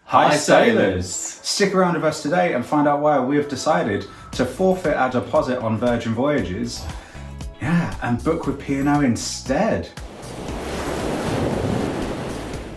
Hi sailors! Stick around with us today and find out why we have decided to forfeit our deposit on Virgin Voyages, and book with P&O instead.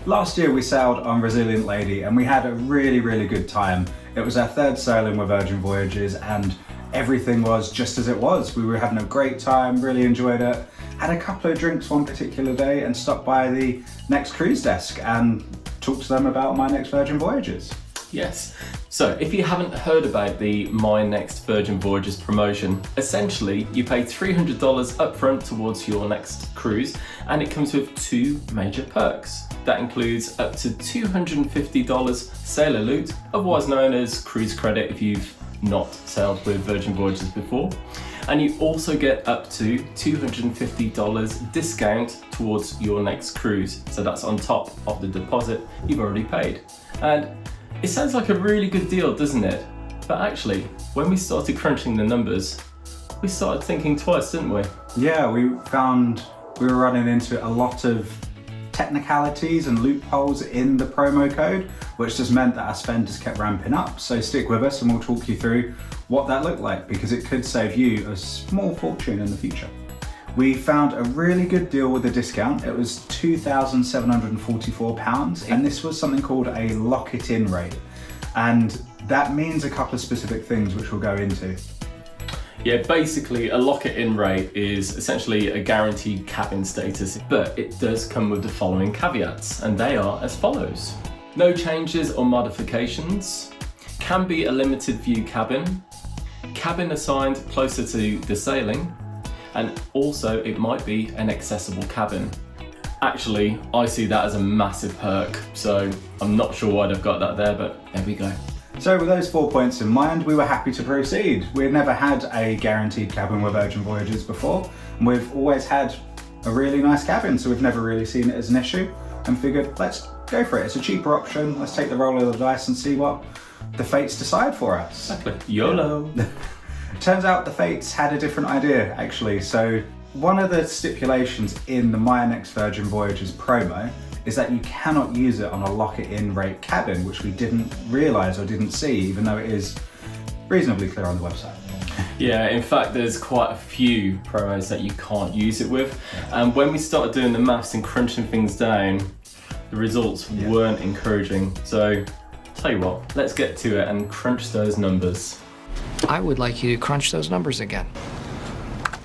Last year we sailed on Resilient Lady and we had a really good time. It was our third sailing with Virgin Voyages and everything was just as it was. We were having a great time, really enjoyed it. Had a couple of drinks one particular day and stopped by the Next Cruise desk and talked to them about My Next Virgin Voyages. Yes. So if you haven't heard about the My Next Virgin Voyages promotion, essentially you pay $300 upfront towards your next cruise and it comes with two major perks. That includes up to $250 sailor loot, otherwise known as cruise credit if you've not sailed with Virgin Voyages before. And you also get up to $250 discount towards your next cruise. So that's on top of the deposit you've already paid. And it sounds like a really good deal, doesn't it? But actually, when we started crunching the numbers, we started thinking twice, didn't we? Yeah, we found we were running into a lot of technicalities and loopholes in the promo code, which just meant that our spend just kept ramping up. So stick with us and we'll talk you through what that looked like, because it could save you a small fortune in the future. We found a really good deal with a discount. It was £2,744, and this was something called a lock-it-in rate. And that means a couple of specific things which we'll go into. Yeah, basically a lock-it-in rate is essentially a guaranteed cabin status, but it does come with the following caveats, and they are as follows. No changes or modifications, can be a limited view cabin assigned closer to the sailing, and also it might be an accessible cabin. Actually, I see that as a massive perk, so I'm not sure why they've got that there, but there we go. So with those 4 points in mind, we were happy to proceed. We had never had a guaranteed cabin with Virgin Voyages before, and we've always had a really nice cabin, so we've never really seen it as an issue, and figured, let's go for it. It's a cheaper option. Let's take the roll of the dice and see what the fates decide for us. Exactly. YOLO. Turns out the fates had a different idea, actually. So one of the stipulations in the My Next Virgin Voyages promo is that you cannot use it on a lock-it-in rate cabin, which we didn't realise or didn't see, even though it is reasonably clear on the website. Yeah, in fact, there's quite a few promos that you can't use it with. And when we started doing the maths and crunching things down, the results weren't encouraging. So, tell you what, let's get to it and crunch those numbers. I would like you to crunch those numbers again.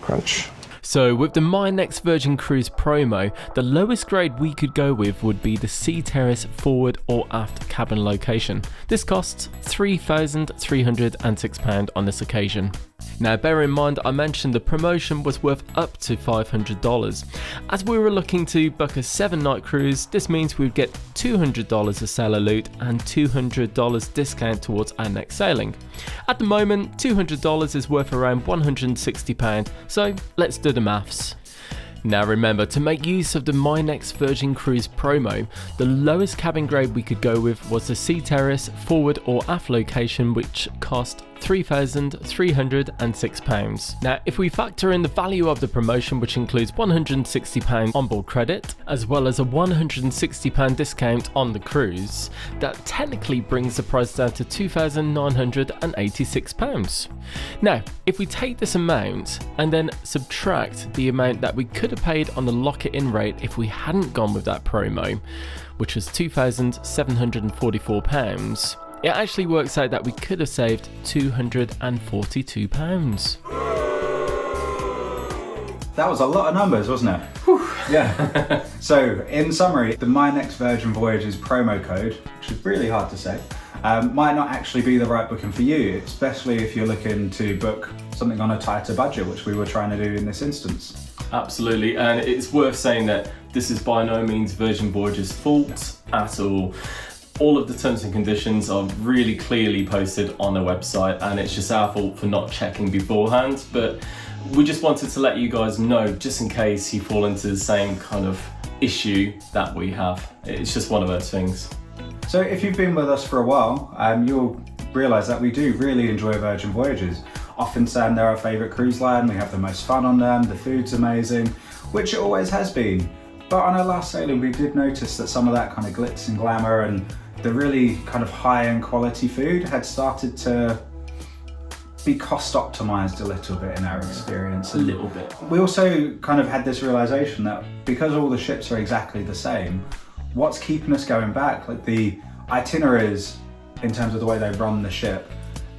Crunch. So with the My Next Virgin Cruise promo, the lowest grade we could go with would be the Sea Terrace forward or aft cabin location. This costs £3,306 on this occasion. Now bear in mind I mentioned the promotion was worth up to $500. As we were looking to book a 7-night cruise, this means we'd get $200 of sailor loot and $200 discount towards our next sailing. At the moment, $200 is worth around £160, so let's do the maths. Now remember, to make use of the My Next Virgin Cruise promo, the lowest cabin grade we could go with was the Sea Terrace forward or aft location, which cost £3,306. Now if we factor in the value of the promotion, which includes £160 onboard credit as well as a £160 discount on the cruise, that technically brings the price down to £2,986. Now if we take this amount and then subtract the amount that we could have paid on the lock-it-in rate if we hadn't gone with that promo, which was £2,744, it actually works out that we could have saved £242. That was a lot of numbers, wasn't it? Whew. Yeah. So in summary, the My Next Virgin Voyages promo code, which is really hard to say, might not actually be the right booking for you, especially if you're looking to book something on a tighter budget, which we were trying to do in this instance. Absolutely, and it's worth saying that this is by no means Virgin Voyages' fault at all. All of the terms and conditions are really clearly posted on the website, and it's just our fault for not checking beforehand, but we just wanted to let you guys know, just in case you fall into the same kind of issue that we have. It's just one of those things. So if you've been with us for a while, you'll realise that we do really enjoy Virgin Voyages. Often saying they're our favourite cruise line, we have the most fun on them, the food's amazing, which it always has been. But on our last sailing we did notice that some of that kind of glitz and glamour and the really kind of high-end quality food had started to be cost optimized a little bit in our experience. A little bit. We also kind of had this realization that because all the ships are exactly the same, what's keeping us going back? Like the itineraries in terms of the way they run the ship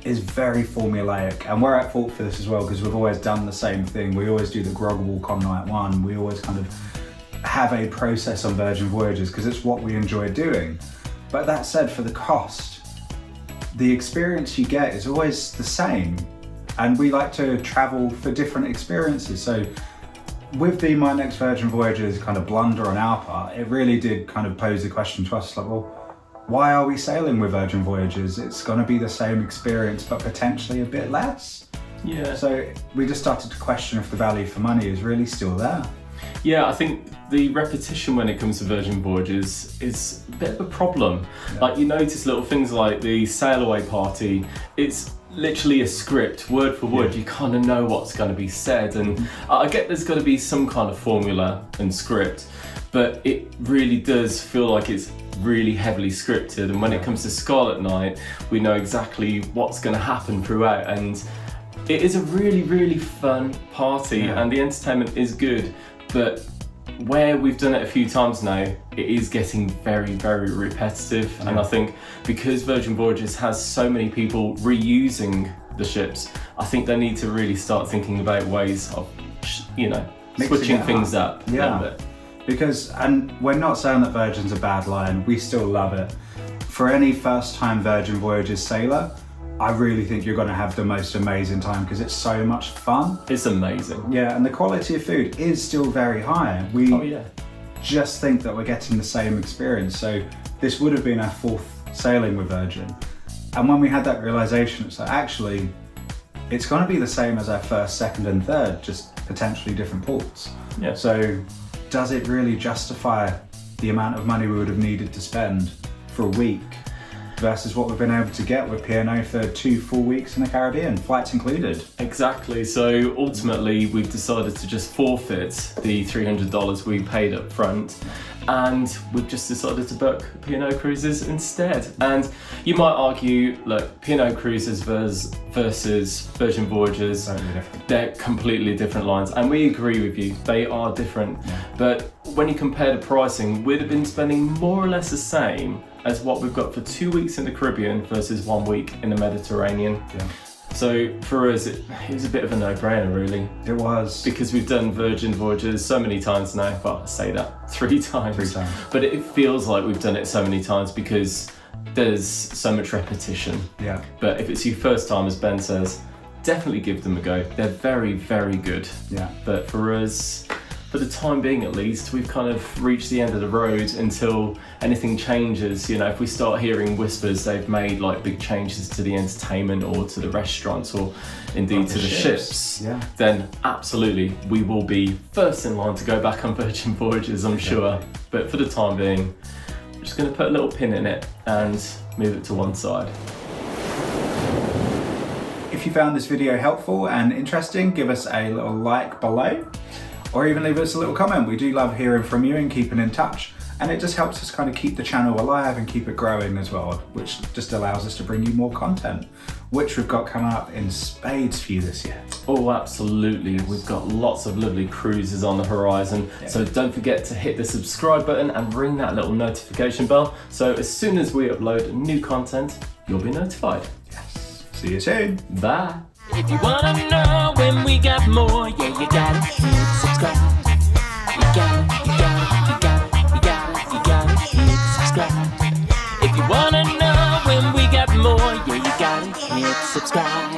is very formulaic, and we're at fault for this as well because we've always done the same thing. We always do the grog walk on night one. We always kind of have a process on Virgin Voyages because it's what we enjoy doing. But that said, for the cost, the experience you get is always the same, and we like to travel for different experiences. So with the My Next Virgin Voyages kind of blunder on our part, it really did kind of pose the question to us, like, well, why are we sailing with Virgin Voyages? It's going to be the same experience, but potentially a bit less. Yeah. So we just started to question if the value for money is really still there. Yeah, I think the repetition when it comes to Virgin Voyages is a bit of a problem. Yeah. Like, you notice little things like the sail away party, it's literally a script, word for word. You kind of know what's going to be said, and I get there's got to be some kind of formula and script, but it really does feel like it's really heavily scripted. And when it comes to Scarlet Night, we know exactly what's going to happen throughout, and it is a really, really fun party, and the entertainment is good. But where we've done it a few times now, it is getting very, very repetitive. And I think because Virgin Voyages has so many people reusing the ships, I think they need to really start thinking about ways of, switching things up a little bit. Because, and we're not saying that Virgin's a bad line, we still love it. For any first-time Virgin Voyages sailor, I really think you're going to have the most amazing time because it's so much fun. It's amazing. Yeah, and the quality of food is still very high. We just think that we're getting the same experience. So this would have been our 4th sailing with Virgin. And when we had that realization, it's like, actually, it's going to be the same as our 1st, 2nd and 3rd, just potentially different ports. Yeah. So does it really justify the amount of money we would have needed to spend for a week versus what we've been able to get with P&O for 2 full weeks in the Caribbean, flights included? Exactly. So ultimately, we've decided to just forfeit the $300 we paid up front, and we've just decided to book P&O Cruises instead. And you might argue, look, P&O Cruises versus Virgin Voyages, Totally different. They're completely different lines, and we agree with you, they are different. But when you compare the pricing, we'd have been spending more or less the same as what we've got for 2 weeks in the Caribbean versus 1 week in the Mediterranean. Yeah. So for us, it was a bit of a no-brainer, really. It was. Because we've done Virgin Voyages so many times now. Well, I say that 3 times. 3 times. But it feels like we've done it so many times because there's so much repetition. Yeah. But if it's your first time, as Ben says, definitely give them a go. They're very, very good. Yeah. But for us, for the time being at least, we've kind of reached the end of the road until anything changes. If we start hearing whispers they've made like big changes to the entertainment or to the restaurants or indeed to the ships, then absolutely we will be first in line to go back on Virgin Voyages, I'm sure. But for the time being, we're just going to put a little pin in it and move it to one side. If you found this video helpful and interesting, give us a little like below, or even leave us a little comment. We do love hearing from you and keeping in touch. And it just helps us kind of keep the channel alive and keep it growing as well, which just allows us to bring you more content, which we've got coming up in spades for you this year. Oh, absolutely. We've got lots of lovely cruises on the horizon. So don't forget to hit the subscribe button and ring that little notification bell. So as soon as we upload new content, you'll be notified. Yes. See you soon. Bye. If you wanna know when we got more, yeah, you gotta hit subscribe. You gotta hit subscribe. If you wanna know when we got more, yeah, you gotta hit subscribe.